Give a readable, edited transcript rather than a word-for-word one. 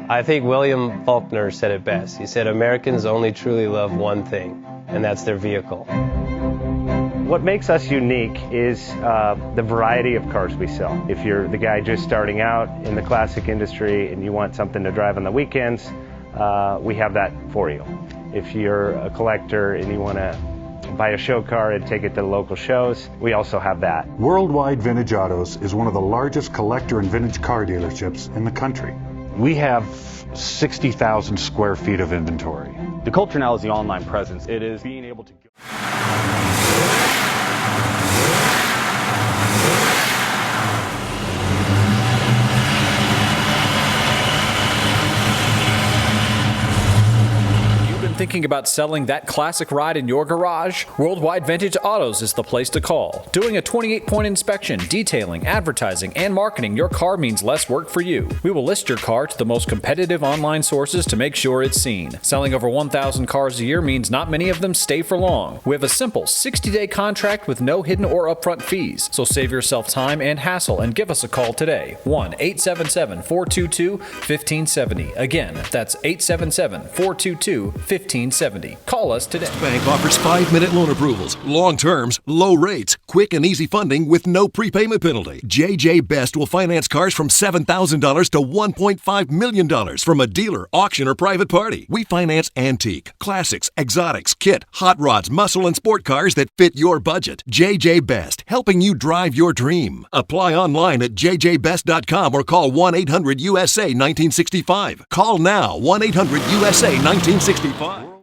I think William Faulkner said it best. He said, Americans only truly love one thing, and that's their vehicle. What makes us unique is the variety of cars we sell. If you're the guy just starting out in the classic industry and you want something to drive on the weekends, we have that for you. If you're a collector and you want to buy a show car and take it to the local shows, we also have that. Worldwide Vintage Autos is one of the largest collector and vintage car dealerships in the country. We have 60,000 square feet of inventory. The culture now is the online presence. It is being able to go. Thinking about selling that classic ride in your garage? Worldwide Vintage Autos is the place to call. Doing a 28-point inspection, detailing, advertising, and marketing your car means less work for you. We will list your car to the most competitive online sources to make sure it's seen. Selling over 1,000 cars a year means not many of them stay for long. We have a simple 60-day contract with no hidden or upfront fees. So save yourself time and hassle and give us a call today. 1-877-422-1570. Again, that's 877-422-1570. Call us today. Bank offers 5-minute loan approvals, long terms, low rates, quick and easy funding with no prepayment penalty. JJ Best will finance cars from $7,000 to $1.5 million from a dealer, auction, or private party. We finance antique, classics, exotics, kit, hot rods, muscle, and sport cars that fit your budget. JJ Best, helping you drive your dream. Apply online at jjbest.com or call 1-800-USA-1965. Call now, 1-800-USA-1965.